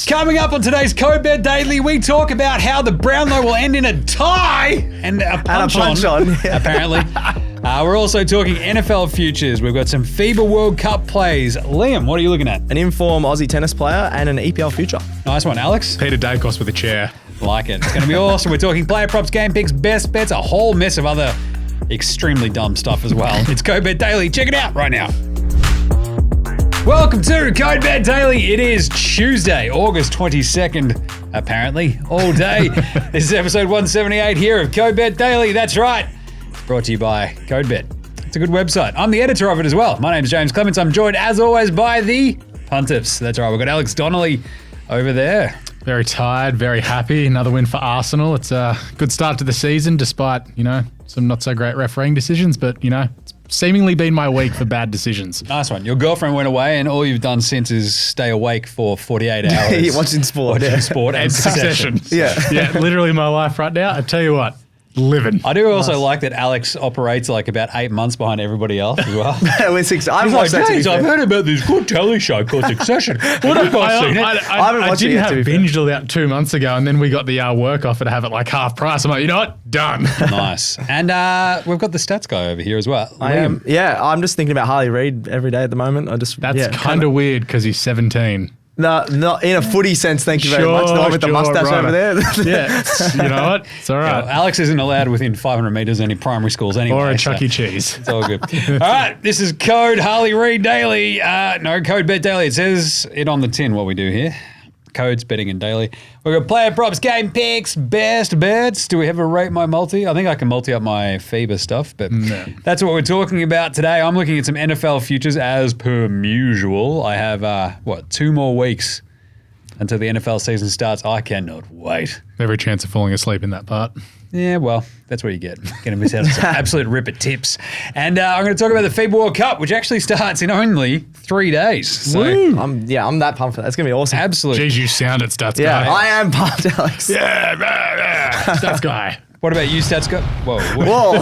Coming up on today's Code Bet Daily, we talk about how the Brownlow will end in a tie and a punch on. Apparently. We're also talking NFL futures. We've got some FIBA World Cup plays. Liam, what are you looking at? An informed Aussie tennis player and an EPL future. Nice one, Alex. Peter Daicos with a chair. Like it. It's going to be awesome. We're talking player props, game picks, best bets, a whole mess of other extremely dumb stuff as well. It's Code Bet Daily. Check it out right now. Welcome to Code Bet Daily. It is Tuesday, August 22nd, apparently, all day. This is episode 178 here of Code Bet Daily. That's right. Brought to you by Code Bet. It's a good website. I'm the editor of it as well. My name's Jaymz Clements. I'm joined, as always, by the Puntiffs. That's right. We've got Alex Donnelly over there. Very tired, very happy. Another win for Arsenal. It's a good start to the season, despite, some not so great refereeing decisions, but, it's seemingly been my week for bad decisions. Nice one. Your girlfriend went away and all you've done since is stay awake for 48 hours. Watching sport. Watching sport and Succession. Yeah, literally my life right now. I tell you what, living. I do also like that Alex operates like about 8 months behind everybody else as well. I've watched that. I've heard about this good telly show called Succession. What have I seen it? I didn't have binged about 2 months ago, and then we got the work offer to have it like half price. I'm like, you know what? Done. Nice. And we've got the stats guy over here as well. I am. Yeah, I'm just thinking about Harley Reid every day at the moment. That's kind of weird because he's 17. No, not in a footy sense, thank you very much. The one with the mustache over there. Yeah, you know what? It's all right. Alex isn't allowed within 500 metres of any primary schools anyway. Or a Chuck E. Cheese. It's all good. All right, this is Code Harley Reid Daily. Code Bet Daily. It says it on the tin what we do here. Codes, betting and daily. We've got player props, game picks, best bets. Do we have a rate my multi? I think I can multi up my FIBA stuff, but that's what we're talking about today. I'm looking at some NFL futures as per usual. I have, 2 more weeks until the NFL season starts. I cannot wait. Every chance of falling asleep in that part. Yeah, well, that's what you get. Going to miss out on some absolute ripper tips. And I'm going to talk about the FIBA World Cup, which actually starts in only 3 days. So, I'm that pumped for that. It's going to be awesome. Absolutely. Jeez, you sound it, stats guy. Yeah, I am pumped, Alex. Yeah, stats guy. What about you, Stats guy? Whoa,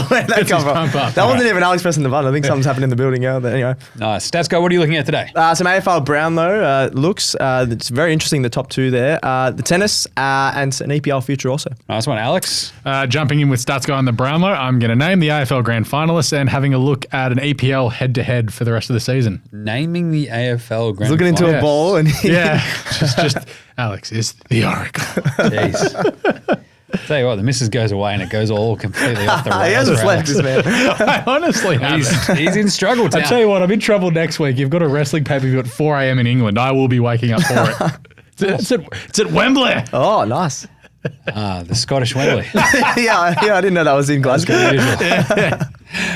where'd that come from? That wasn't even Alex pressing the button. I think something's happened in the building now. But anyway. Nice. Stats guy, what are you looking at today? Some AFL Brownlow looks. It's very interesting, the top 2 there. The tennis and an EPL future also. Nice one, Alex. Jumping in with Stats guy on the Brownlow, I'm going to name the AFL Grand Finalists and having a look at an EPL head-to-head for the rest of the season. Naming the AFL Grand Looking into a ball and just Alex is the oracle. Jeez. Tell you what, the missus goes away and it goes all completely off the rails. He hasn't slept, this man. I honestly haven't. He's in struggle town. I tell you what, I'm in trouble next week. You've got a wrestling pay-per-view at 4 a.m. in England. I will be waking up for it. It's at Wembley. Oh, nice. The Scottish Wembley. yeah, I didn't know that was in Glasgow.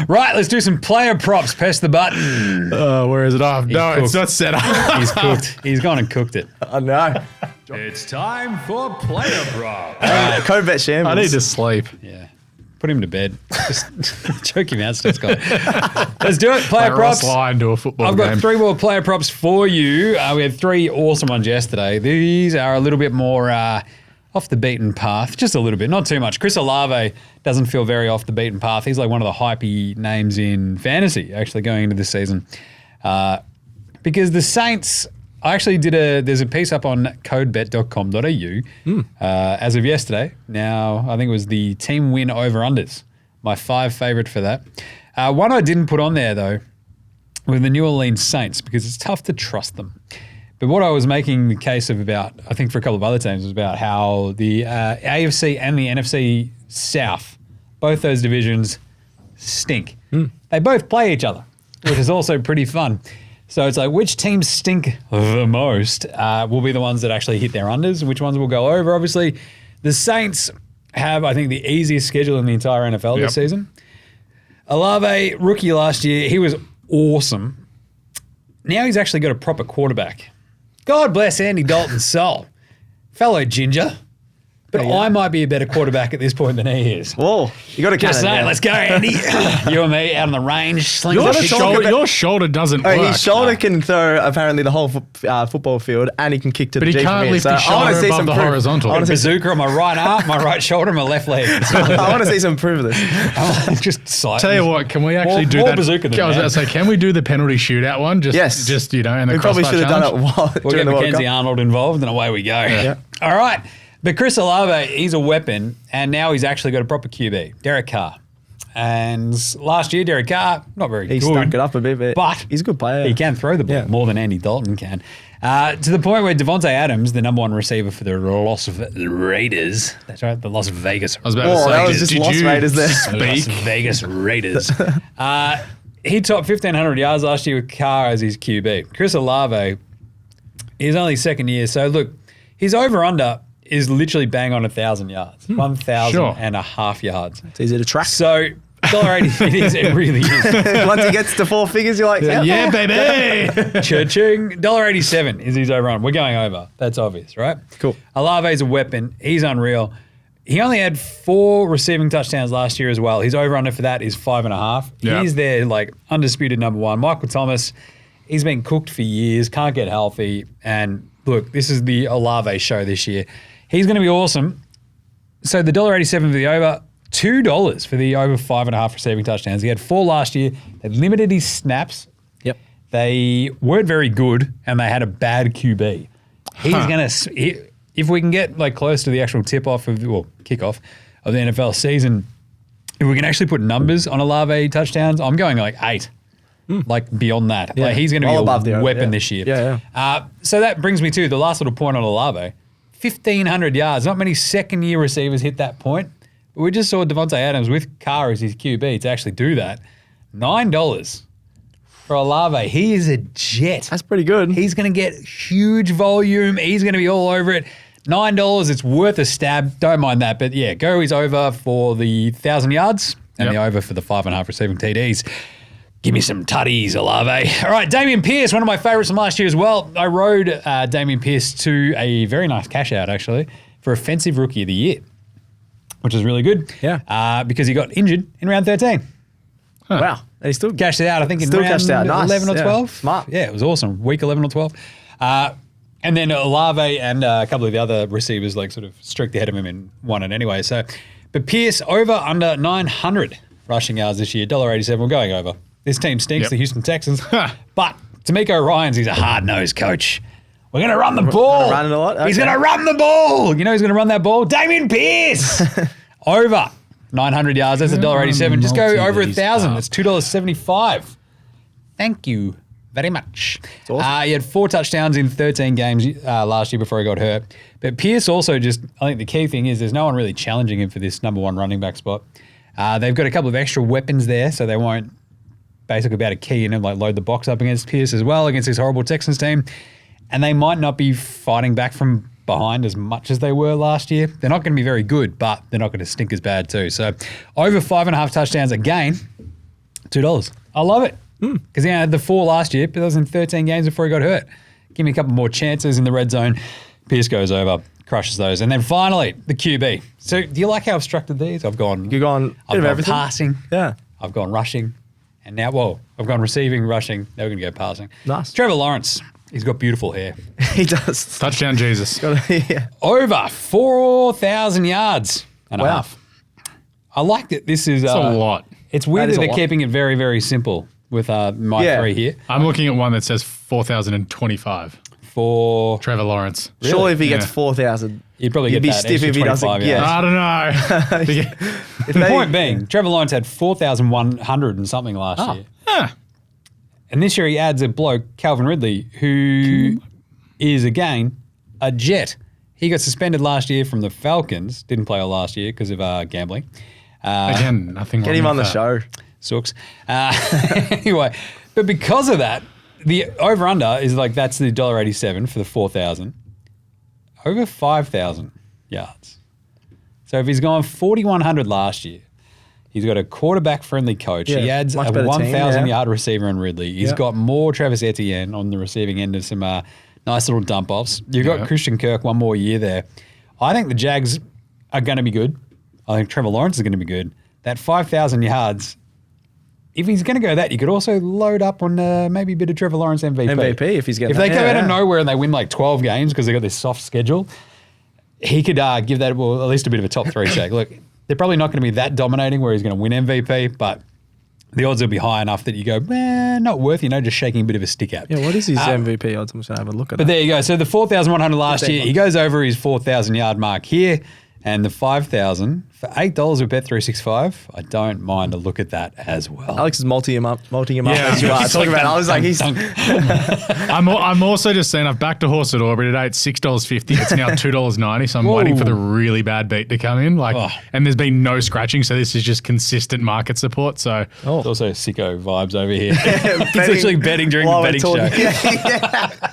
Right, let's do some player props. Press the button. Where is it? Oh, no, it's not set up. He's cooked. He's gone and cooked it. Oh, no. It's time for player props. Code Bet shambles. I need to sleep. Yeah. Put him to bed. Just choke him out, Stats guy. Let's do it. Player props. Line to a football I've game. got 3 more player props for you. We had 3 awesome ones yesterday. These are a little bit more off the beaten path, just a little bit, not too much. Chris Olave doesn't feel very off the beaten path. He's like one of the hypey names in fantasy actually going into this season. Because the Saints, I actually there's a piece up on codebet.com.au as of yesterday. Now, I think it was the team win over-unders, my 5 favourite for that. One I didn't put on there, though, were the New Orleans Saints, because it's tough to trust them. But what I was making the case of about, I think for a couple of other teams, was about how the AFC and the NFC South, both those divisions stink. They both play each other, which is also pretty fun. So it's like, which teams stink the most will be the ones that actually hit their unders, which ones will go over. Obviously, the Saints have, I think, the easiest schedule in the entire NFL this season. Olave, rookie last year, he was awesome. Now he's actually got a proper quarterback. God bless Andy Dalton's soul. Fellow ginger. But I might be a better quarterback at this point than he is. Whoa, you got to Just saying, let's go, Andy. You and me out on the range. Your shoulder doesn't work. His shoulder can throw apparently the whole football field, and he can kick to But the he G can't from lift here. his So I want to shoulder see above some the proof. horizontal. I want to see, Bazooka on my right arm, my right shoulder, my left leg. I want to see some proof of this. Just sight. Tell you what, can we actually do more that? bazooka than I was that. going to say, can we do the penalty shootout one? Just Yes. and the We probably crossbar should have done challenge? it while We'll during get the World Mackenzie Cup. Arnold involved, and away we go. Yeah. All right. But Chris Olave, he's a weapon, and now he's actually got a proper QB, Derek Carr. And last year, Derek Carr, not very He good. stunk it up a bit, but he's a good player. He can throw the ball more than Andy Dalton can. To the point where Devontae Adams, the number one receiver for the Las Raiders, that's right, the Las Vegas. I was about to say, that was just did Las you Raiders there. Las Vegas Raiders. He topped 1,500 yards last year with Carr as his QB. Chris Olave is only second year, so look, his over-under is literally bang on 1,000 yards, 1,000 and a half yards. It's easy to track. So $1.80 it is, it really is. Once he gets to 4 figures, you're like, Yeah, baby. Cha-ching. $1.87 is his over-under. We're going over. That's obvious, right? Cool. Olave's a weapon. He's unreal. He only had 4 receiving touchdowns last year as well. His over-under for that is 5.5. Yeah. He's their undisputed number one. Michael Thomas, he's been cooked for years, can't get healthy. And look, this is the Olave show this year. He's going to be awesome. So the $1.87 for the over, $2 for the over 5.5 receiving touchdowns. He had 4 last year. They limited his snaps. Yep. They weren't very good, and they had a bad QB. He's going to, if we can get like close to the actual kickoff of the NFL season, if we can actually put numbers on Olave touchdowns, I'm going like 8. Like beyond that. Yeah. Like he's going to Well be above a the weapon yeah. this year. Yeah. So that brings me to the last little point on Olave. 1,500 yards. Not many second-year receivers hit that point. But we just saw Devontae Adams with Carr as his QB to actually do that. $9 for Olave. He is a jet. That's pretty good. He's going to get huge volume. He's going to be all over it. $9, it's worth a stab. Don't mind that. But yeah, go his over for the 1,000 yards and the over for the 5.5 receiving TDs. Give me some tutties, Olave. All right, Damian Pierce, one of my favourites from last year as well. I rode Damian Pierce to a very nice cash out, actually, for Offensive Rookie of the Year, which is really good. Yeah. Because he got injured in round 13. Wow. And he still Cashed it out, I think, in Still round cashed out. Nice. 11 or Yeah. 12. Smart. Yeah, it was awesome. Week 11 or 12. And then Olave and a couple of the other receivers like sort of streaked ahead of him and won it anyway. So, but Pierce over under 900 rushing yards this year, $1.87. We're going over. This team stinks, the Houston Texans. But D'Amico Ryans, he's a hard-nosed coach. We're going to run the ball. run it a lot? He's Okay. going to run the ball. You know who's going to run that ball? Damian Pierce. Over 900 yards. That's $1.87. Just go over 1,000. That's $2.75. Thank you very much. awesome. He had 4 touchdowns in 13 games last year before he got hurt. But Pierce also I think the key thing is there's no one really challenging him for this number one running back spot. They've got a couple of extra weapons there, so they won't basically be able to key in and like load the box up against Pierce as well, against this horrible Texans team. And they might not be fighting back from behind as much as they were last year. They're not going to be very good, but they're not going to stink as bad too. So over 5.5 touchdowns again, $2. I love it. Because he had the 4 last year, but that was in 13 games before he got hurt. Give me a couple more chances in the red zone. Pierce goes over, crushes those. And then finally, the QB. So do you like how I've structured these? I've gone You've gone I've gone passing. Yeah. I've gone rushing. And now, I've gone receiving, rushing. Now we're going to go passing. Nice. Trevor Lawrence. He's got beautiful hair. He does. Touchdown, Jesus. Yeah. Over 4,000 yards and a Wow. half. I like that this is... That's a lot. It's weird That is that a they're lot. keeping it very, very simple with my Yeah. 3 here. I'm looking at one that says 4,025. For... Trevor Lawrence. Surely if he gets Yeah. 4,000, You'd probably You'd get be that stiff extra if he doesn't 25 get- yards. I don't know. if The they- point being, Trevor Lawrence had 4,100 and something last year. Yeah. And this year he adds a bloke, Calvin Ridley, who is, again, a jet. He got suspended last year from the Falcons. Didn't play all last year because of gambling. Again, nothing Get wrong him on the with that. show. Sucks. Anyway, but because of that, the over-under is like that's the $1.87 for the 4,000. Over 5,000 yards. So if he's gone 4,100 last year, he's got a quarterback-friendly coach. Yeah, He adds a much better team, 1,000-yard receiver in Ridley. He's Yeah. got more Travis Etienne on the receiving end of some nice little dump-offs. You've got Christian Kirk one more year there. I think the Jags are going to be good. I think Trevor Lawrence is going to be good. That 5,000 yards, if he's going to go that, you could also load up on maybe a bit of Trevor Lawrence MVP. MVP if he's getting If they come out of nowhere and they win like 12 games because they've got this soft schedule, he could give that at least a bit of a top 3 shake. Look, they're probably not going to be that dominating where he's going to win MVP, but the odds will be high enough that you go, not worth, just shaking a bit of a stick at. Yeah, what is his MVP odds? I'm just going to have a look at But that. there you go. So the 4,100 last year, he goes over his 4,000 yard mark here. And the 5,000 for $8 with Bet365, I don't mind a look at that as well. Alex is multi him up Yeah, as you are. Talking about, I was like, he's. I'm also just saying I've backed a horse at Aubrey today at $6.50. It's now $2.90, so I'm waiting for the really bad beat to come in. And there's been no scratching, so this is just consistent market support. So It's also sicko vibes over here. It's actually betting during the betting show.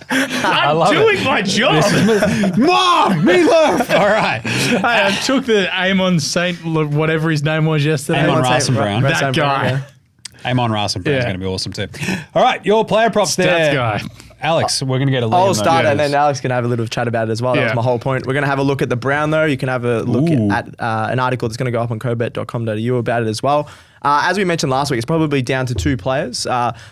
I'm doing my job. Mom, meatloaf. All right. I took the Amon Saint, whatever his name was yesterday. Amon Ross and Brown. That guy. Amon Ross and Brown is going to be awesome too. All right, your player props Stats there. guy. Alex, we're going to get a lead. I'll on start those. and then Alex can have a little chat about it as well. That was my whole point. We're going to have a look at the Brownlow. You can have a look at an article that's going to go up on cobet.com.au about it as well. As we mentioned last week, it's probably down to 2 players.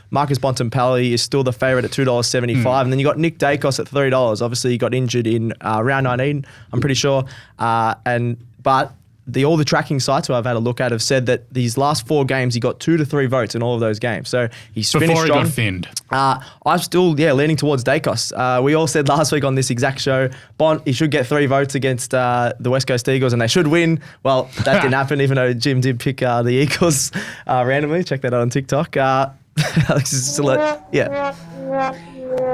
Marcus Bontempelli is still the favourite at $2.75. And then you got Nick Daicos at $3. Obviously, he got injured in round 19, I'm pretty sure. But all the tracking sites who I've had a look at have said that these last 4 games, he got 2 to 3 votes in all of those games. So he's finished Before he strong. got thinned. I'm still, leaning towards Daicos. We all said last week on this exact show, Bont, he should get 3 votes against the West Coast Eagles and they should win. Well, that didn't happen, even though Jim did pick the Eagles randomly. Check that out on TikTok. Alex is still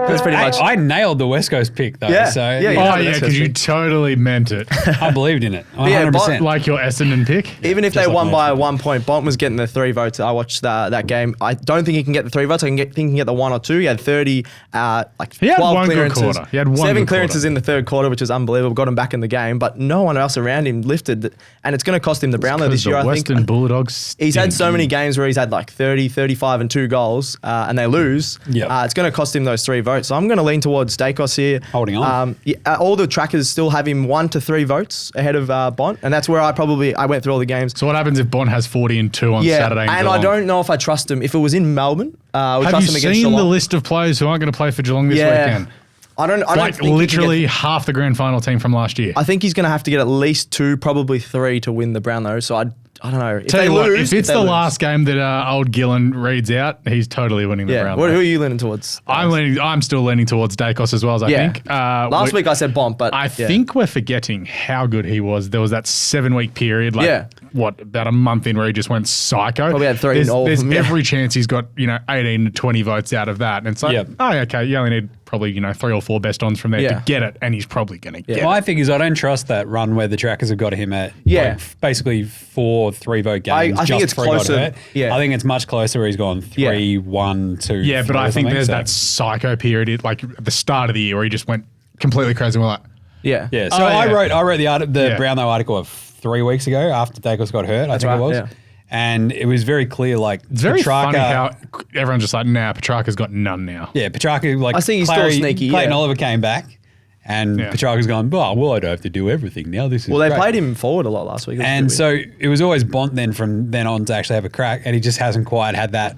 that's pretty much. I nailed the West Coast pick though. Yeah. So Yeah, Because you totally meant it. I believed in it. 100%. Yeah, Bont, Like your Essendon pick. Even if just they like won my by Essendon. 1 point, Bont was getting the 3 votes. I watched that game. I don't think he can get the 3 votes. I think he can get the 1 or 2. He had 30, He had 12 one good clearances. quarter. He had one 7 good clearances quarter. in the third quarter, which was unbelievable. Got him back in the game, but no one else around him lifted. And it's going to cost him the Brownlow this year, I think. Western Bulldogs. He's had so many games where he's had like 30, 35 and 2 goals and they lose. Yep. It's going to cost him those 3 votes. So I'm going to lean towards Daicos here. Holding on. All the trackers still have him 1 to 3 votes ahead of Bont. And that's where I went through all the games. So what happens if Bont has 40 and 2 on Saturday? And I Geelong? don't know if I trust him. If it was in Melbourne, we Have trust you him against seen the Geelong. list of players who aren't going to play for Geelong this weekend? I don't Like think he can literally get- half the grand final team from last year. I think he's going to have to get at least 2, probably 3 to win the Brownlow. So I don't know. If Tell they you what, lose, if it's they the lose. last game that old Gillen reads out, he's totally winning the Brownlow. Who are you leaning towards? I'm still leaning towards Daicos as well, as I think. Last week I said Bont, but I think we're forgetting how good he was. There was that 7-week period, about a month in, where he just went psycho. Probably had 3 There's, in all of there's them, yeah. every chance he's got 18 to 20 votes out of that, and it's like, okay, you only need probably 3 or 4 best ons from there to get it, and he's probably going to get it. My thing is, I don't trust that run where the trackers have got him at basically 4 3-vote games. I think it's closer. Yeah. I think it's much closer where he's gone 3, 1, 2. Yeah, but 3 I or think something, there's so. that psycho period, like at the start of the year, where he just went completely crazy. And we're like, Yeah. So I wrote the Yeah. Brownlow article of 3 weeks ago after Daicos got hurt, I think it was. yeah. And it was very clear, like, it's very Petrarca, funny how everyone's just like, Petrarca's got none now. Yeah, Petrarca, like, I think he's still sneaky, Clayton yeah. Oliver came back, and Petrarca's gone, well, I don't have to do everything now. This is Well, they great. played him forward a lot last week. And so it was always Bont then from then on to actually have a crack, and he just hasn't quite had that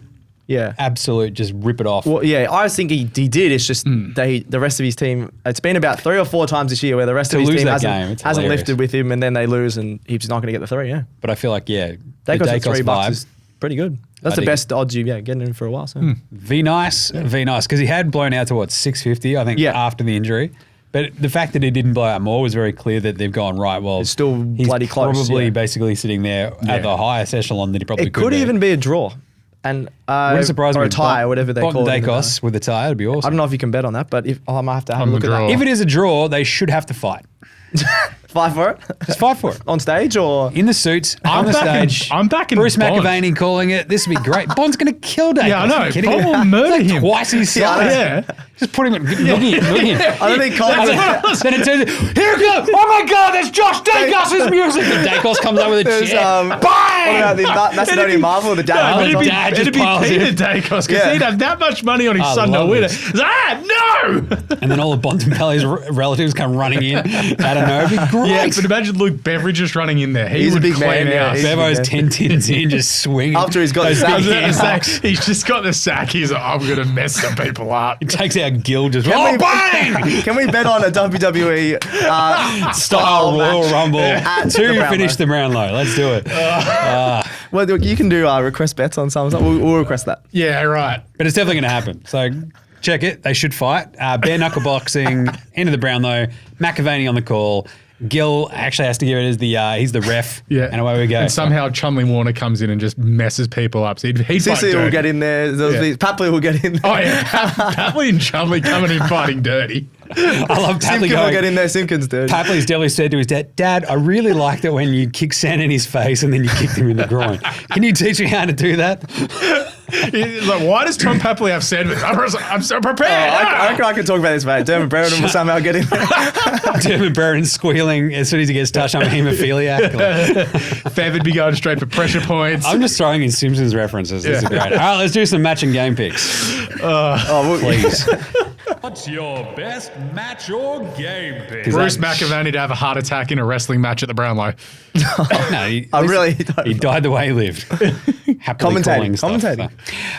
absolute just rip it off. Well, yeah, I think he did. It's just the rest of his team. It's been about 3 or 4 times this year where the rest To of his lose team that game, it's hasn't hilarious. lifted with him, and then they lose, and he's not going to get the 3. Yeah, But I feel like, the Daicos at Daicos $3 vibe, is pretty good. That's the dig best odds you getting him for a while. So. V nice, because he had blown out to 650, I think, after the injury. But the fact that he didn't blow out more was very clear that they've gone, right, well, It's still he's bloody close, probably yeah. basically sitting there at the highest echelon that he probably It could be. even be a draw, and Wouldn't surprise or me. a tie, or whatever they Bont call and it. Daicos with a tie, it'd be awesome. I don't know if you can bet on that, but I might have to have a look at draw. that. If it is a draw, they should have to fight. Fight for it Just fight for it. on stage or In the suits, on the stage. I'm back in Bruce Bont. McAvaney calling it. This would be great. Bond's going to kill Daicos. Yeah, I know. Are you kidding Bont me? will murder It's like him. twice his size. Yeah. Just put him in. Look in. I don't think Clements. Then it turns. Here it goes. Oh my God! That's Josh Daicos' music. And Daicos comes up with a There's, chair. what Bang! about the Macedonian Marvel? The No, dad. it'd comes be- on? dad it'd just be piles Peter in. Daicos, because Yeah. he'd have that much money on his I son to love win this. it. No! And then all of Bontempelli's relatives come running in out of nowhere. It'd be great. Yeah, but imagine Luke Beveridge just running in there. He's a big man. Out. Yeah, Bevo's 10 tins in, just swinging. After he's got the sack. He's just got the sack. He's like, I'm going to mess some people up. He takes out Gil just, bang! Can we bet on a WWE style Royal Rumble to the finish the Brownlow? Let's do it. Well, you can do request bets on some. We'll request that. Yeah, right. But it's definitely going to happen. So check it. They should fight. Bare knuckle boxing, end of the Brownlow, McAvaney on the call. Gil actually has to give it as he's the ref. Yeah. And away we go. And somehow Chumley Warner comes in and just messes people up. So he'd Sissy will get in there. Papley will get in there. Oh, yeah. Papley and Chumley coming in fighting dirty. I love Papley Simpkin will get in there. Simpkin's dirty. Papley's definitely said to his dad, Dad, I really liked it when you kicked sand in his face and then you kicked him in the groin. Can you teach me how to do that? He's like, why does Tom Papley have sandwich? I'm so prepared. I reckon I can talk about this, mate. Dermot Brereton will somehow get in there. Dermot Brereton squealing as soon as he gets touched on haemophiliac. Fev would be going straight for pressure points. I'm just throwing in Simpsons references. This is great. All right, let's do some match and game picks. Please. What's your best match or game pick? Bruce McAvaney to have a heart attack in a wrestling match at the Brownlow. No, he died the way he lived. Commentating.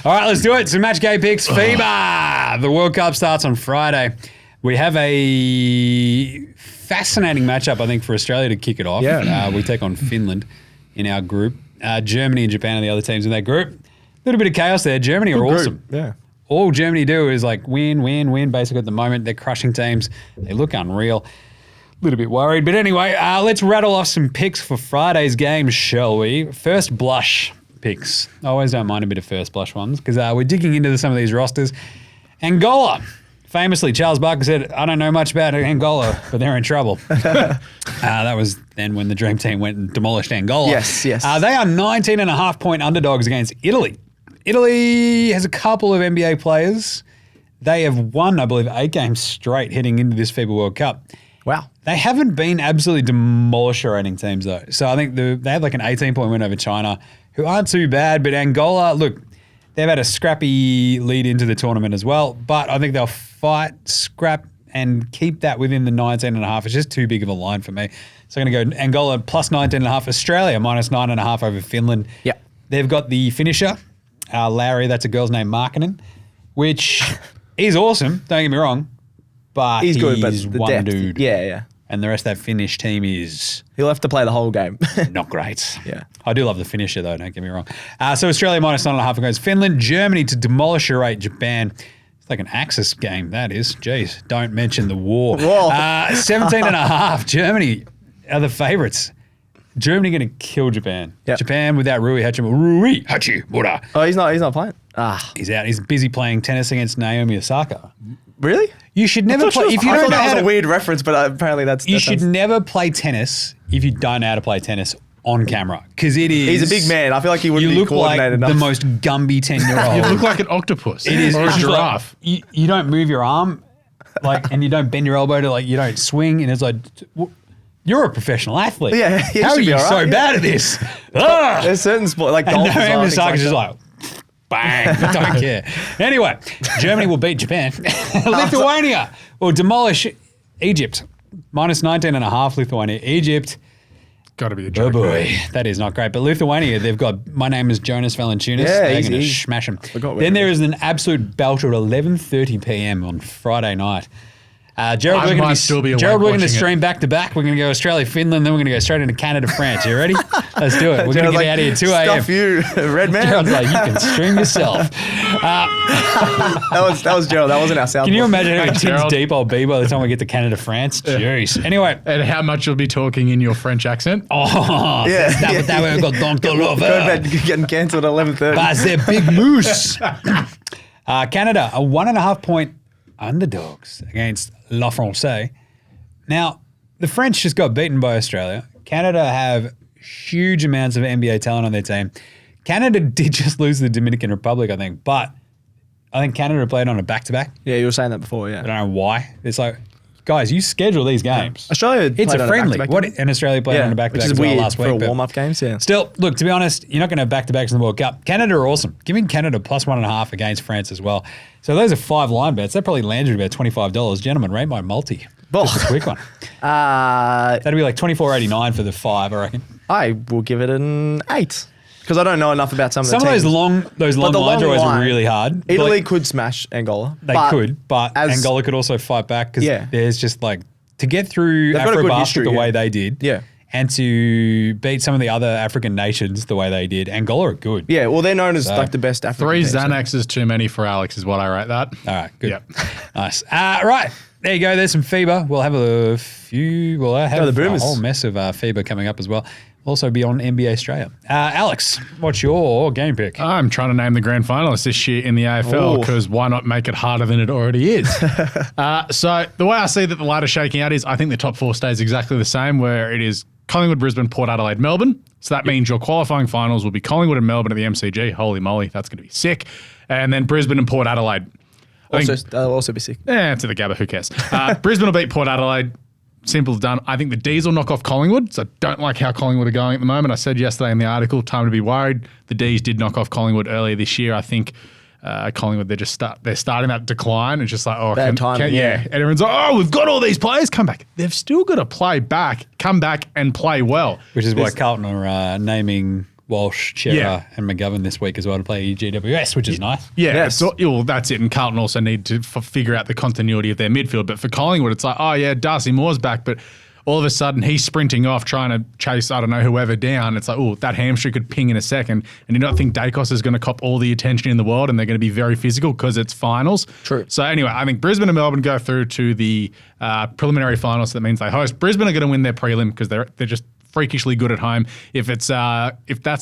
All right, let's do it. Some match game picks. FIBA. The World Cup starts on Friday. We have a fascinating matchup, I think, for Australia to kick it off. Yeah. We take on Finland in our group. Germany and Japan are the other teams in that group. A little bit of chaos there. Germany are awesome. Yeah. All Germany do is like win, basically at the moment. They're crushing teams. They look unreal. A little bit worried. But anyway, let's rattle off some picks for Friday's game, shall we? First blush picks. I always don't mind a bit of first blush ones because we're digging into some of these rosters. Angola. Famously, Charles Barker said, I don't know much about Angola, but they're in trouble. That was then when the Dream Team went and demolished Angola. Yes. They are 19.5-point underdogs against Italy. Italy has a couple of NBA players. They have won, I believe, 8 games straight heading into this FIBA World Cup. Wow. They haven't been absolutely demolisherating teams, though. So I think they had like an 18-point win over China, who aren't too bad. But Angola, look, they've had a scrappy lead into the tournament as well. But I think they'll fight, scrap, and keep that within the 19.5. It's just too big of a line for me. So I'm going to go Angola plus 19.5. Australia minus 9.5 over Finland. Yeah. They've got the finisher, Larry, that's a girl's name, Markkinen, which is awesome, don't get me wrong, but he's good, but the one depth. dude. Yeah. And the rest of that Finnish team is... He'll have to play the whole game. not great. Yeah. I do love the finisher, though, don't get me wrong. So Australia minus 9.5 against Finland. Germany to demolish Japan. It's like an Axis game, that is. Jeez, don't mention the war. 17.5. Germany are the favourites. Germany going to kill Japan. Yep. Japan without Rui Hachimura. Oh, he's not playing. He's out. He's busy playing tennis against Naomi Osaka. Really? You should never play. If you I don't thought know that how was to, a weird reference, but apparently that's. you should never play tennis if you don't know how to play tennis on camera because it is. He's a big man. I feel like he wouldn't You be look like coordinated enough. the most Gumby 10-year-old. You look like an octopus. It is. Or a It's just giraffe. like, you don't move your arm, and you don't bend your elbow to you don't swing, and it's like. You're a professional athlete. Yeah, you How are should be you all right, so yeah. bad at this? Ah! There's certain sport like And golf. Naomi Osaka's just like, bang, I don't care. Anyway, Germany will beat Japan. Lithuania will demolish Egypt. Minus 19.5 Lithuania. Egypt. Got to be a Oh joke. boy, that is not great. But Lithuania, they've got, my name is Jonas Valanciunas. Yeah, They're easy. going to smash them. Forgot where Then it there is an absolute belter at 11:30 p.m. on Friday night. Gerald, I we're might going still be awake Gerald, we're going to watching it. stream back to back. We're going to go Australia, Finland, then we're going to go straight into Canada, France. You ready? Let's do it. We're going to get out of here 2 a.m. Stuff you, red man. Gerald's like, you can stream yourself. That was Gerald. That wasn't our sound. Can you imagine how Hey, tins Gerald. deep I'll be by the time we get to Canada, France? Jeez. Anyway. And how much you'll be talking in your French accent? Oh, Yeah. that way we got donc de Go to bed, getting cancelled at 11:30. But they're big moose. Canada, a 1.5-point underdogs against La France. Now, the French just got beaten by Australia. Canada have huge amounts of NBA talent on their team. Canada did just lose to the Dominican Republic, I think, but I think Canada played on a back-to-back. Yeah, you were saying that before. I Yeah. don't know why. It's like guys, you schedule these games. Australia It's played a on friendly. back-to-back What game. an Australia played on a back-to-back which as is well weird last week. for but warm-up games, yeah. Still, look, to be honest, you're not going to have back-to-backs in the World Cup. Canada are awesome. Give me Canada plus 1.5 against France as well. So those are 5 line bets. That probably lands you about $25. Gentlemen, rate my multi. Just a quick one. That'd be like $24.89 for the 5, I reckon. I will give it an 8 because I don't know enough about some of the Some of teams. those long lines are always really hard. Italy Like, could smash Angola. they could, but Angola could also fight back because there's just like to get through They've got a good AfroBasket history, the way they did, and to beat some of the other African nations the way they did. Angola are good. Yeah, well, they're known as like the best African 3 team, so- Xanaxes too many for Alex is what I rate that. All right, good. Yep. Nice. Right. There you go. There's some FIBA. We'll have a few. We'll have the a Boomers. whole mess of FIBA coming up as well. Also be on NBA Australia. Alex, what's your game pick? I'm trying to name the grand finalists this year in the AFL because why not make it harder than it already is? So the way I see that the ladder shaking out is I think the top 4 stays exactly the same, where it is Collingwood, Brisbane, Port Adelaide, Melbourne. So that means your qualifying finals will be Collingwood and Melbourne at the MCG. Holy moly, that's going to be sick. And then Brisbane and Port Adelaide. They'll also be sick. To the Gabba, who cares? Brisbane will beat Port Adelaide. Simple as done. I think the D's will knock off Collingwood, so I don't like how Collingwood are going at the moment. I said yesterday in the article, time to be worried. The D's did knock off Collingwood earlier this year. I think Collingwood, they're starting that decline. It's just like, Bad timing, yeah. And everyone's like, oh, we've got all these players, come back. They've still got to come back and play well. Which is why Carlton are naming Walsh, Chera, and McGovern this week as well to play GWS, which is nice. Yeah, Yes. so, well, that's it. And Carlton also need to figure out the continuity of their midfield. But for Collingwood, it's like, oh, yeah, Darcy Moore's back, but all of a sudden he's sprinting off trying to chase, I don't know, whoever down. It's like, oh, that hamstring could ping in a second. And you don't think Daicos is going to cop all the attention in the world and they're going to be very physical because it's finals. True. So anyway, I think Brisbane and Melbourne go through to the preliminary finals. So that means they host. Brisbane are going to win their prelim because they're just freakishly good at home. If that's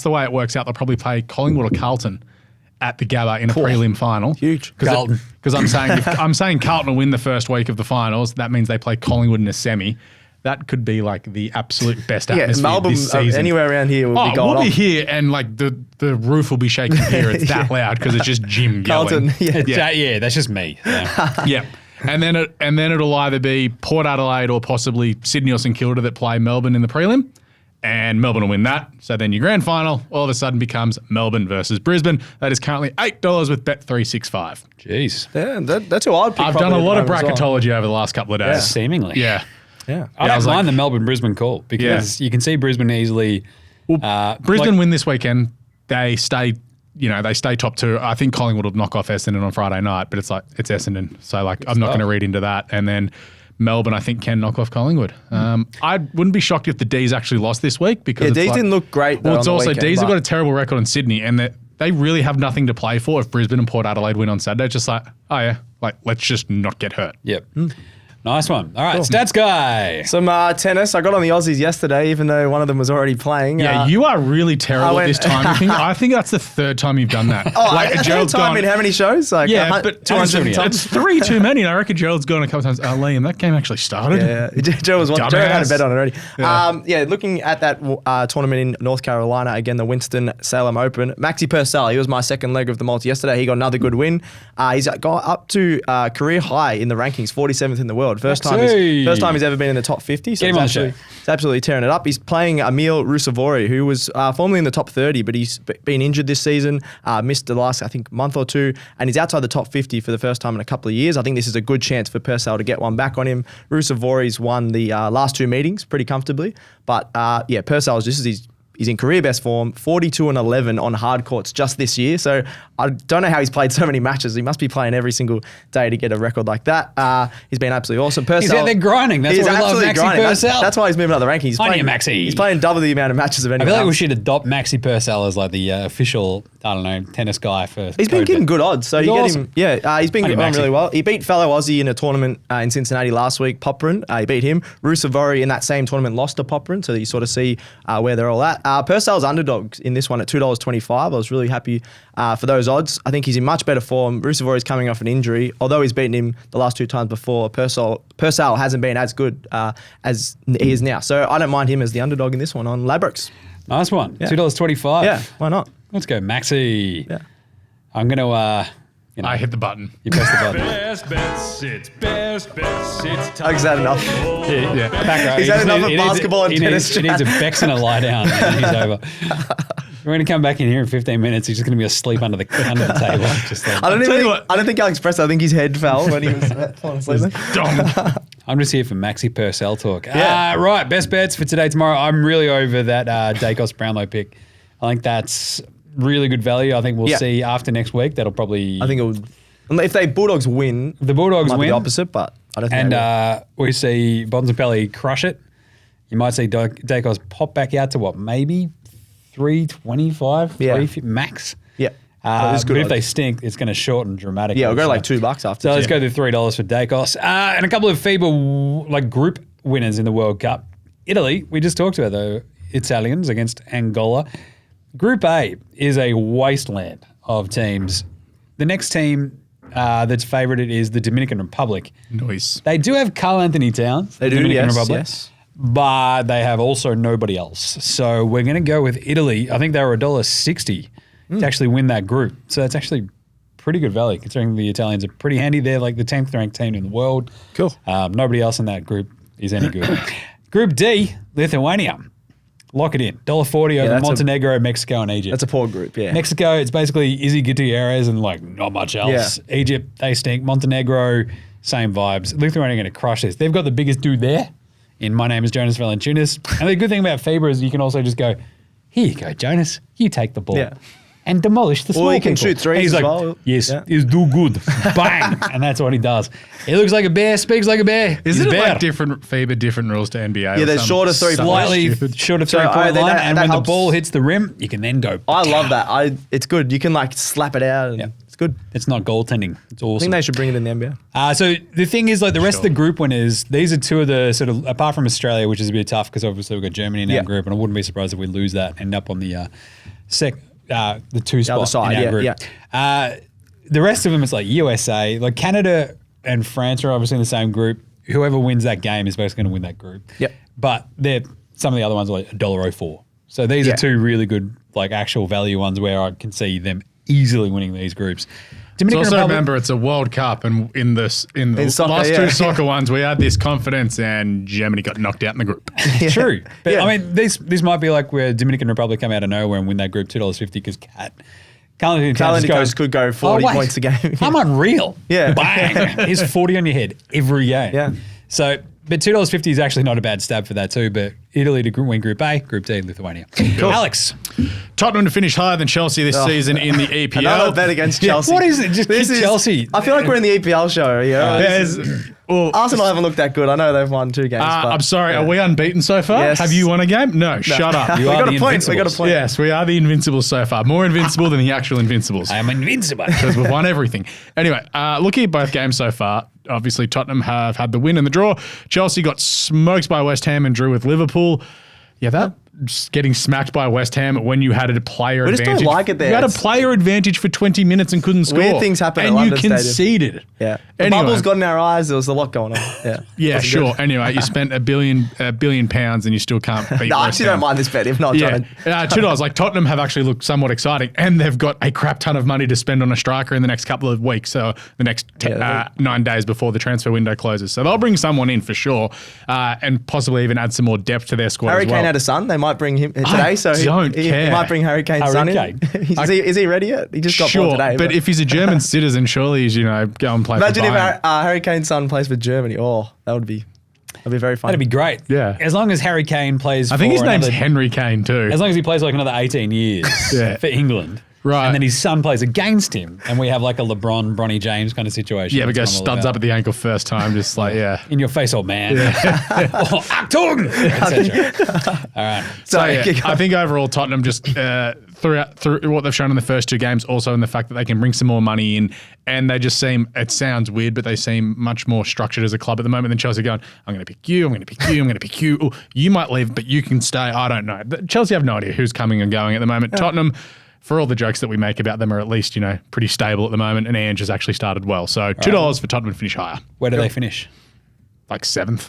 the way it works out, they'll probably play Collingwood or Carlton at the Gabba in a prelim final. Huge. Carlton. Because I'm saying Carlton will win the first week of the finals. That means they play Collingwood in a semi. That could be like the absolute best atmosphere Melbourne, this season. anywhere around here will be going we'll be off. here and like the roof will be shaking here. It's that loud because it's just Jim yelling. Carlton, That's just me. Yeah. Yeah. And then it'll either be Port Adelaide or possibly Sydney or St Kilda that play Melbourne in the prelim. And Melbourne will win that. So then your grand final all of a sudden becomes Melbourne versus Brisbane. That is currently $8 with Bet365. Jeez. Yeah, that's who I'd pick. I've done a lot of probably at the moment bracketology over the last couple of days. Seemingly. Yeah. as well. I I don't was mind like- the Melbourne-Brisbane call because you can see Brisbane easily. Brisbane win this weekend. They stay top 2. I think Collingwood will knock off Essendon on Friday night, but it's Essendon. So like I'm not going to read into that. And then Melbourne, I think, can knock off Collingwood. I wouldn't be shocked if the D's actually lost this week because D's didn't look great. Well, though, it's on the also weekend, D's have but- got a terrible record in Sydney, and they really have nothing to play for if Brisbane and Port Adelaide win on Saturday. It's just like, oh yeah, like let's just not get hurt. Yep. Nice one. All right, stats guy. Some tennis. I got on the Aussies yesterday, even though one of them was already playing. Yeah, you are really terrible at this timing thing. I think that's the 3rd time you've done that. Gerald's time in how many shows? Like Yeah, but 200 it's 3 too many. And I reckon Gerald's gone a couple times. Liam, that game actually started. Yeah, Gerald was watching. Dumbass. Gerald had a bet on it already. Looking at that tournament in North Carolina, again, the Winston-Salem Open. Maxi Purcell, he was my second leg of the multi yesterday. He got another good win. He's got up to career high in the rankings, 47th in the world. First time he's ever been in the top 50. So he's absolutely tearing it up. He's playing Emil Rusevori, who was formerly in the top 30, but he's been injured this season, missed the last, I think, month or two, and he's outside the top 50 for the first time in a couple of years. I think this is a good chance for Purcell to get one back on him. Rusevori's won the last 2 meetings pretty comfortably, but Purcell's he's in career best form, 42-11 on hard courts just this year. So I don't know how he's played so many matches. He must be playing every single day to get a record like that. He's been absolutely awesome. Purcell, He's out there grinding. That's he's why we love absolutely Maxi grinding. Purcell. That's why he's moving up the rankings. He's playing double the amount of matches of I anyone feel like we else. should adopt Maxi Purcell as like the official, tennis guy for. He's been getting good odds, so you get awesome. him. He's been Honey, going Maxi. really well. He beat fellow Aussie in a tournament in Cincinnati last week, Popperin. He beat him. Rusevori in that same tournament lost to Popperin, so you sort of see where they're all at. Purcell's underdogs in this one at $2.25. I was really happy for those odds. I think he's in much better form. Rusevori's coming off an injury, although he's beaten him the last 2 times before. Purcell hasn't been as good as he is now, so I don't mind him as the underdog in this one on Ladbrokes. Nice one. $2.25. Yeah, why not? Let's go, Maxi. Yeah. I'm going to, I hit the button. You press the button. Best bets, it's best bets, it's time. Is that enough? Yeah. Back row. Is that enough of basketball and tennis He needs a Bex and a lie down, and he's over. We're going to come back in here in 15 minutes. He's just going to be asleep under the table. Just like, I don't think Alex Press. I think his head fell when he was falling asleep. I'm just here for Maxi Purcell talk. Right, best bets for today, tomorrow. I'm really over that Daicos Brownlow pick. I think that's really good value. I think we'll see after next week. That'll probably. I think it would. If they Bulldogs win, the Bulldogs might win be the opposite, but I don't think. And we see Bontempelli crush it. You might see Daicos pop back out to what, maybe 325, 350 max. Yeah. But if they stink, it's going to shorten dramatically. Yeah, we'll go like $2 after. So let's go to $3 for Daicos. And a couple of FIBA group winners in the World Cup. Italy, we just talked about the Italians against Angola. Group A is a wasteland of teams. The next team that's favoured is the Dominican Republic. Nice. They do have Karl Anthony Towns. They do, Dominican yes, Republic. yes. But they have also nobody else. So we're going to go with Italy. I think they were $1.60 to actually win that group. So that's actually pretty good value considering the Italians are pretty handy. They're like the 10th ranked team in the world. Cool. Nobody else in that group is any good. Group D, Lithuania. Lock it in. $1.40 over Montenegro, Mexico, and Egypt. That's a poor group, yeah. Mexico, it's basically Izzy Gutierrez and not much else. Yeah. Egypt, they stink. Montenegro, same vibes. Lithuania are going to crush this. They've got the biggest dude there. And my name is Jonas Valanciunas. And the good thing about FIBA is you can also just go, here you go, Jonas. You take the ball and demolish the small people. Or he can shoot threes as well. Yes, he's do good. Bang. And that's what he does. He looks like a bear, speaks like a bear. Isn't He's it a bear. like different FIBA, different rules to NBA? Yeah, there's shorter three-point. Slightly shorter three-point line. And when helps. the ball hits the rim, you can then go. I love that. It's good. You can slap it out. And It's good. It's not goaltending. It's awesome. I think they should bring it in the NBA. So the thing is, the rest of the group winners, these are two of the sort of, apart from Australia, which is a bit tough because obviously we've got Germany in our group, and I wouldn't be surprised if we lose that, end up on the the two spot side, in our group. The rest of them, it's like USA, like Canada and France are obviously in the same group. Whoever wins that game is basically going to win that group. Yep. But some of the other ones are like $1.04. So these are two really good, actual value ones where I can see them easily winning these groups. Dominican Also Republic, remember, it's a World Cup, and in the soccer, last two soccer ones, we had this confidence, and Germany got knocked out in the group. True. But I mean, this might be like where Dominican Republic come out of nowhere and win that group $2.50 because Carl could go 40 points a game. I'm unreal. Yeah. Bang. He's 40 on your head every game. Yeah. So, but $2.50 is actually not a bad stab for that too. But Italy to win Group A, Group D, Lithuania. Cool. Alex. Tottenham to finish higher than Chelsea this season in the EPL. Another bet against Chelsea. What is it? Just kick Chelsea. I feel like we're in the EPL show. Arsenal haven't looked that good. I know they've won 2 games. But, I'm sorry. Are we unbeaten so far? Yes. Have you won a game? No. Shut up. You we are got the a point. We got a Invincibles. point. Yes, we are the Invincibles so far. More invincible than the actual Invincibles. I am invincible. Because we've won everything. Anyway, looking at both games so far, obviously Tottenham have had the win and the draw. Chelsea got smoked by West Ham and drew with Liverpool. Yeah, that just getting smacked by West Ham when you had a player We just advantage. don't like it there. You had a It's- player advantage for 20 minutes and couldn't score. Weird things happen at and London you Stadium. conceded. Yeah. The Anyway. bubbles got in our eyes. There was a lot going on. Yeah. Yeah, Wasn't sure. good. Anyway, you spent £1 billion and you still can't beat No, I West actually Ham. don't mind this bet. If not, Yeah, John. $2. Like Tottenham have actually looked somewhat exciting, and they've got a crap ton of money to spend on a striker in the next couple of weeks. So the next 9 days before the transfer window closes. So they'll bring someone in for sure, and possibly even add some more depth to their squad Harry as well. Kane had a son. They might bring him today. Don't He care. might bring Harry Kane's son in. Is he ready yet? He just got Sure, born today. but if he's a German citizen, surely he's go and play. imagine for if Bayern. Harry Kane's son plays for Germany. Oh, that'd be very fun. That'd be great. Yeah. As long as Harry Kane plays I think his for name's another- Henry Kane too. As long as he plays another 18 years for England. Right. And then his son plays against him. And we have a LeBron, Bronny James kind of situation. Yeah, but That's goes what I'm all studs about. up at the ankle first time, just In your face, old man. Oh, Achtung! etc. All right. So I think overall Tottenham just through what they've shown in the first 2 games, also in the fact that they can bring some more money in, and they just seem, it sounds weird, but they seem much more structured as a club at the moment than Chelsea going, I'm going to pick you, I'm going to pick you, I'm going to pick you. Ooh, you might leave, but you can stay. I don't know. Chelsea have no idea who's coming and going at the moment. Tottenham, for all the jokes that we make about them, are at least, pretty stable at the moment, and Ange has actually started well. So $2 for Tottenham to finish higher. Where do they finish? Like 7th.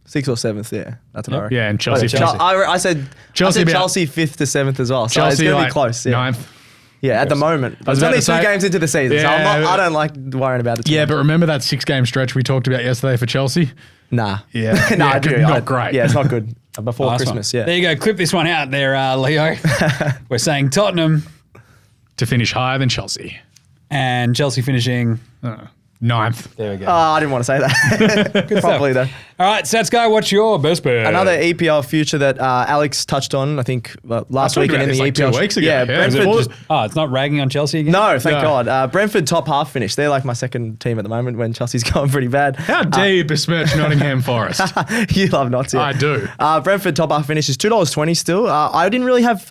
6th or 7th, yeah. That's what I reckon. Yeah, and Chelsea. I said Chelsea Chelsea 5th to 7th as well. So Chelsea it's going to like be close. Yeah. 9th. Yeah, at the moment. I was It's about only to 2 say- games into the season, so Yeah. I don't like worrying about it too Yeah, much. but remember that 6-game stretch we talked about yesterday for Chelsea? Nah. Yeah. Nah, Yeah, I do. not great. Yeah, it's not good. Before Nice Christmas, one. yeah. There you go. Clip this one out there, Leo. We're saying Tottenham To finish higher than Chelsea. and Chelsea finishing. 9th. There we go. Oh, I didn't want to say that. Probably though. All right, Stats Guy, what's your best bet? Another EPL future that Alex touched on, I think, last talked week about in the this like EPL. 2 weeks ago. Yeah, Yeah, is it Brentford. all- it's not ragging on Chelsea again? No, thank No. God. Brentford top half finish. They're like my second team at the moment when Chelsea's going pretty bad. How dare you besmirch Nottingham Forest? You love not to. I do. Brentford top half finish is $2.20 still. I didn't really have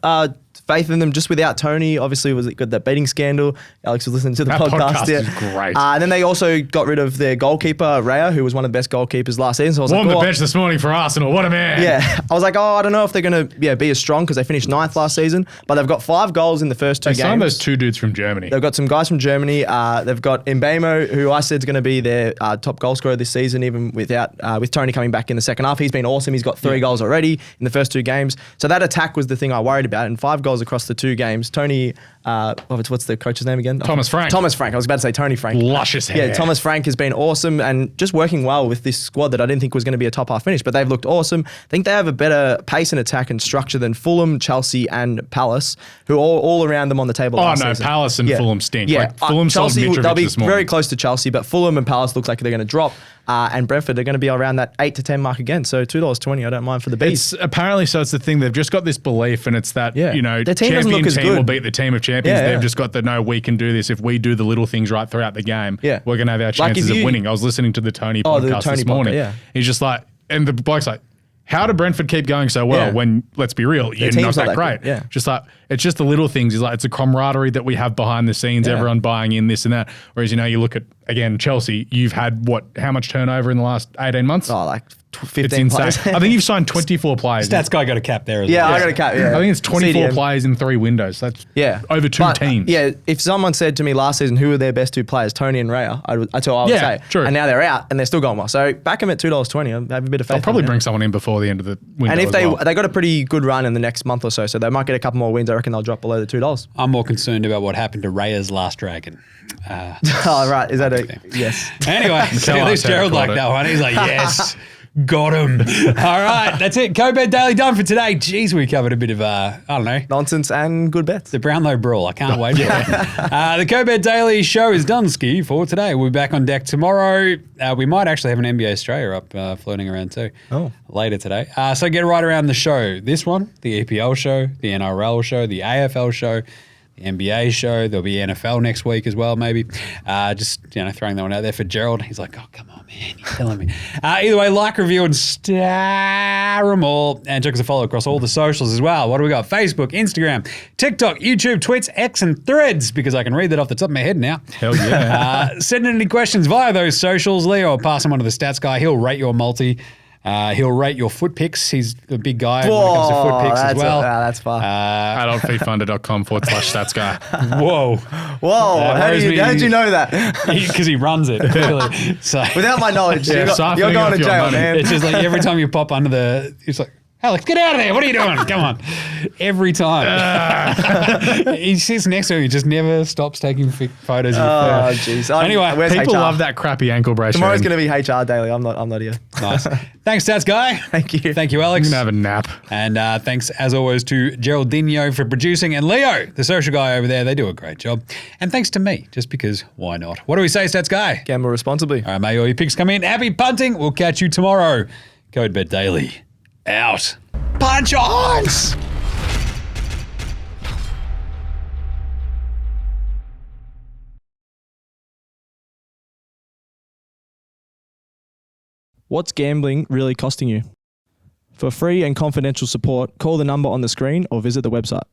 faith in them just without Tony. Obviously, was it good that betting scandal? Alex was listening to the That podcast yeah. is great. And then they also got rid of their goalkeeper, Raya, who was one of the best goalkeepers last season. So I was Warmed like, the oh, bench this morning for Arsenal. What a man. yeah. I was like, I don't know if they're going to be as strong because they finished 9th last season, but they've got 5 goals in the first 2 They games. signed those 2 dudes from Germany. They've got some guys from Germany. They've got Mbemo, who I said is going to be their top goal scorer this season, even without with Tony coming back in the second half. He's been awesome. He's got 3 goals already in the first 2 games. So that attack was the thing I worried about. And 5 goals across the 2 games. Tony, what's the coach's name again? Thomas Frank. Thomas Frank. I was about to say Tony Frank. Luscious hair. Yeah, Thomas Frank has been awesome and just working well with this squad that I didn't think was going to be a top half finish, but they've looked awesome. I think they have a better pace and attack and structure than Fulham, Chelsea, and Palace, who are all around them on the table. Oh, last no, season. Palace and Fulham stink. Yeah, Like, Fulham sold Chelsea, Mitrovic they'll be this morning. very close to Chelsea, but Fulham and Palace looks like they're going to drop. And Brentford, they're going to be around that 8 to 10 mark again. So $2.20, I don't mind for the beats. It's apparently, so it's the thing, they've just got this belief, and it's that, Yeah. Their team doesn't champion look as team good. will beat the team of champions. Yeah, They've yeah. just got the, no, we can do this. If we do the little things right throughout the game, Yeah. we're going to have our Like, chances if you- of winning. I was listening to the Tony Oh, the podcast Tony this morning. podcast, yeah. He's just like, and the bloke's like, how did Brentford keep going so well Yeah. when, let's be real, you're team's not not that that great. good, yeah. Just like, it's just the little things. He's like, it's a camaraderie that we have behind the scenes, Yeah. everyone buying in this and that. Whereas, you look at, again, Chelsea, you've had how much turnover in the last 18 months? Oh, like It's 15 insane. players. I think you've signed 24 players. Stats Guy got a cap there as Yeah, well. I got a cap. Yeah, I think it's 24 CDM. players in 3 windows. That's Yeah, over 2 But, teams. Yeah, if someone said to me last season who were their best 2 players, Tony and Raya, that's all I would Yeah, say. true. And now they're out and they're still going well. So back them at $2.20. I have a bit of faith. They'll probably in them. bring someone in before the end of the window. And if as they well. got a pretty good run in the next month or so they might get a couple more wins. I reckon they'll drop below the $2. I'm more concerned about what happened to Raya's last dragon. Oh right, is that a yes? Anyway, at least said Gerald it, liked caught that it. one. He's like, yes, got him. All right, that's it. Co-Bet Daily done for today. Jeez, we covered a bit of, I don't know, Nonsense and good bets. the Brownlow Brawl. I can't wait for it. The Co-Bet Daily show is done, Ski, for today. We'll be back on deck tomorrow. We might actually have an NBA Australia up floating around too later today. So get right around the show. This one, the EPL show, the NRL show, the AFL show, the NBA show. There'll be NFL next week as well, maybe. Just throwing that one out there for Gerald. He's like, oh, come on, man, you're killing me. Either way, like, review, and star them all. And check us a follow across all the socials as well. What do we got? Facebook, Instagram, TikTok, YouTube, Tweets, X, and Threads, because I can read that off the top of my head now. Hell yeah. Send in any questions via those socials. Leo will pass them on to the stats guy. He'll rate your multi. He'll rate your foot picks. He's the big guy when it comes to foot picks as well. That's far. adultfeefunder.com/stats guy. Whoa. Whoa, how whereas did we- you know that? Because he runs it. Clearly. So Without my knowledge, Yeah, you're siphoning going off to your jail, money. man. it's just like every time you pop under it's like, Alex, get out of there. What are you doing? Come on. Every time. He sits next to him. He just never stops taking photos of Oh, your jeez. Anyway, where's People HR? love that crappy ankle brace. Tomorrow's going to be HR daily. I'm not here. Nice. Thanks, Stats Guy. Thank you. Thank you, I'm Alex. going to have a nap. And thanks, as always, to Geraldinho for producing, and Leo, the social guy over there. They do a great job. And thanks to me, just because why not? What do we say, Stats Guy? Gamble responsibly. All right, may all your picks come in. Happy punting. We'll catch you tomorrow. Code Bet Daily. Out. Punch ons! What's gambling really costing you? For free and confidential support, call the number on the screen or visit the website.